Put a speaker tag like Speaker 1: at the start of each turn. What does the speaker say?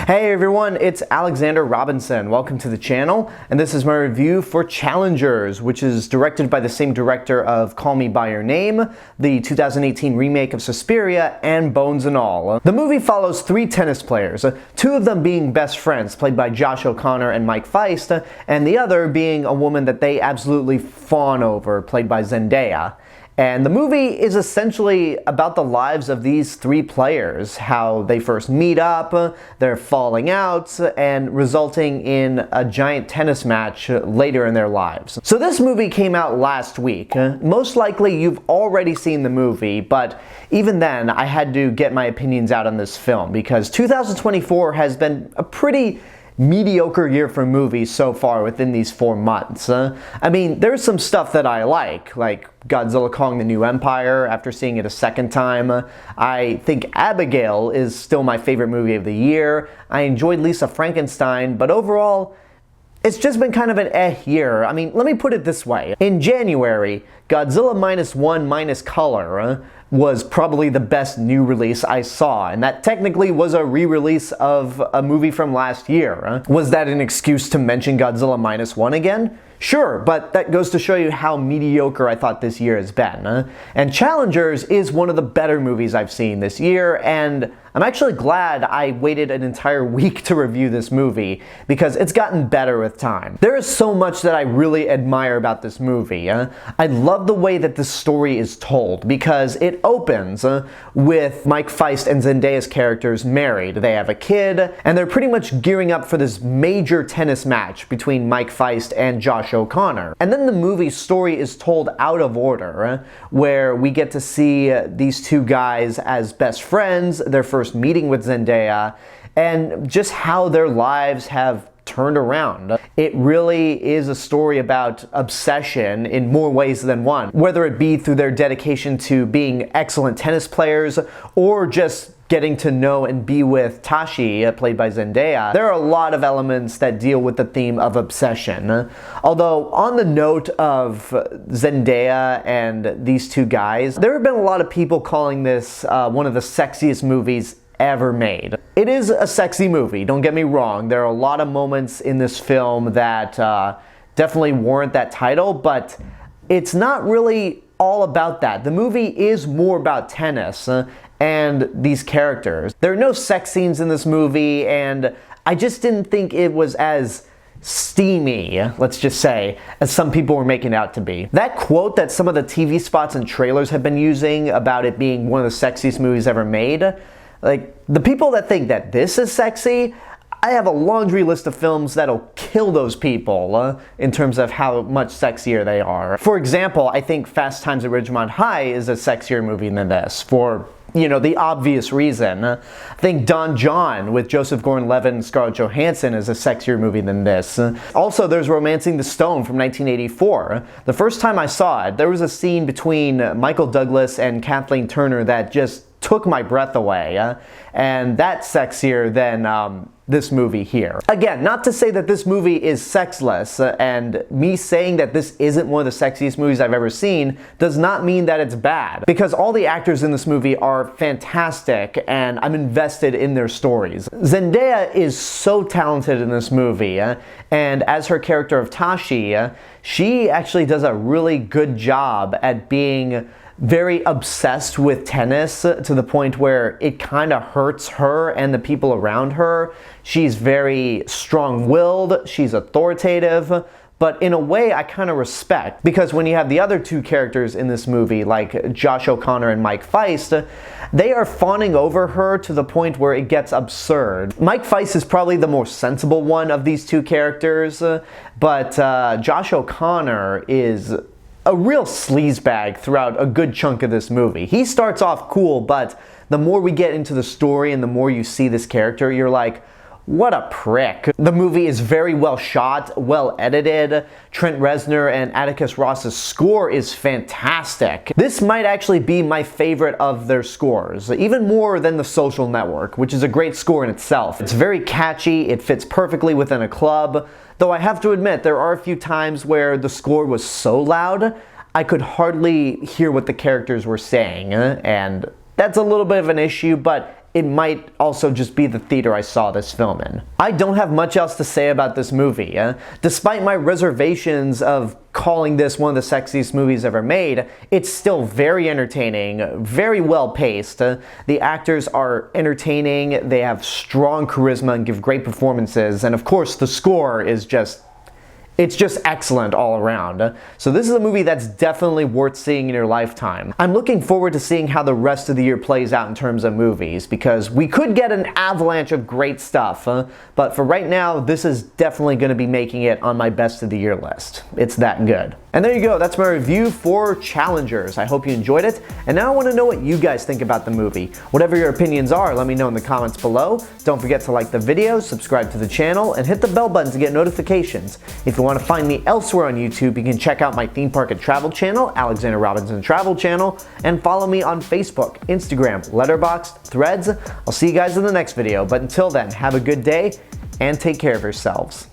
Speaker 1: Hey everyone, it's Alexander Robinson. Welcome to the channel, and this is my review for Challengers, which is directed by the same director of Call Me By Your Name, the 2018 remake of Suspiria, and Bones and All. The movie follows three tennis players, two of them being best friends, played by Josh O'Connor and Mike Faist, and the other being a woman that they absolutely fawn over, played by Zendaya. And the movie is essentially about the lives of these three players, how they first meet up, their falling out, and resulting in a giant tennis match later in their lives. So this movie came out last week. Most likely you've already seen the movie, but even then I had to get my opinions out on this film because 2024 has been a pretty mediocre year for movies so far within these 4 months. I mean, there's some stuff that I like Godzilla Kong: The New Empire after seeing it a second time. I think Abigail is still my favorite movie of the year. I enjoyed Lisa Frankenstein, but overall, it's just been kind of an year. I mean, let me put it this way. In January, Godzilla -1 minus color was probably the best new release I saw, and that technically was a re-release of a movie from last year. Was that an excuse to mention Godzilla -1 again? Sure, but that goes to show you how mediocre I thought this year has been. And Challengers is one of the better movies I've seen this year, and I'm actually glad I waited an entire week to review this movie, because it's gotten better with time. There is so much that I really admire about this movie. I love the way that this story is told, because it opens with Mike Faist and Zendaya's characters married. They have a kid, and they're pretty much gearing up for this major tennis match between Mike Faist and Josh O'Connor. And then the movie's story is told out of order, where we get to see these two guys as best friends, their first meeting with Zendaya, and just how their lives have turned around. It really is a story about obsession in more ways than one, whether it be through their dedication to being excellent tennis players or just getting to know and be with Tashi, played by Zendaya. There are a lot of elements that deal with the theme of obsession. Although, on the note of Zendaya and these two guys, there have been a lot of people calling this one of the sexiest movies ever made. It is a sexy movie, don't get me wrong. There are a lot of moments in this film that definitely warrant that title, but it's not really all about that. The movie is more about tennis and these characters. There are no sex scenes in this movie, and I just didn't think it was as steamy, let's just say, as some people were making it out to be. That quote that some of the TV spots and trailers have been using about it being one of the sexiest movies ever made, like, the people that think that this is sexy, I have a laundry list of films that'll kill those people in terms of how much sexier they are. For example, I think Fast Times at Ridgemont High is a sexier movie than this, for, you know, the obvious reason. I think Don John with Joseph Gordon-Levitt and Scarlett Johansson is a sexier movie than this. Also, there's Romancing the Stone from 1984. The first time I saw it, there was a scene between Michael Douglas and Kathleen Turner that just took my breath away, and that's sexier than this movie here. Again, not to say that this movie is sexless, and me saying that this isn't one of the sexiest movies I've ever seen does not mean that it's bad, because all the actors in this movie are fantastic, and I'm invested in their stories. Zendaya is so talented in this movie, and as her character of Tashi, she actually does a really good job at being very obsessed with tennis to the point where it kind of hurts her and the people around her. She's very strong-willed, she's authoritative, but in a way I kind of respect, because when you have the other two characters in this movie, like Josh O'Connor and Mike Faist, they are fawning over her to the point where it gets absurd. Mike Faist is probably the more sensible one of these two characters, but Josh O'Connor is a real sleazebag throughout a good chunk of this movie. He starts off cool, but the more we get into the story and the more you see this character, you're like, what a prick. The movie is very well shot, well edited. Trent Reznor and Atticus Ross's score is fantastic. This might actually be my favorite of their scores, even more than The Social Network, which is a great score in itself. It's very catchy, it fits perfectly within a club, though I have to admit there are a few times where the score was so loud I could hardly hear what the characters were saying, and that's a little bit of an issue, but it might also just be the theater I saw this film in. I don't have much else to say about this movie. Despite my reservations of calling this one of the sexiest movies ever made, it's still very entertaining, very well paced. The actors are entertaining, they have strong charisma and give great performances, and of course the score is it's just excellent all around. So this is a movie that's definitely worth seeing in your lifetime. I'm looking forward to seeing how the rest of the year plays out in terms of movies, because we could get an avalanche of great stuff, but for right now, this is definitely going to be making it on my best of the year list. It's that good. And there you go, that's my review for Challengers. I hope you enjoyed it, and now I want to know what you guys think about the movie. Whatever your opinions are, let me know in the comments below. Don't forget to like the video, subscribe to the channel, and hit the bell button to get notifications. If you want to find me elsewhere on YouTube, you can check out my theme park and travel channel, Alexander Robinson Travel Channel, and follow me on Facebook, Instagram, Letterboxd, Threads. I'll see you guys in the next video, but until then, have a good day, and take care of yourselves.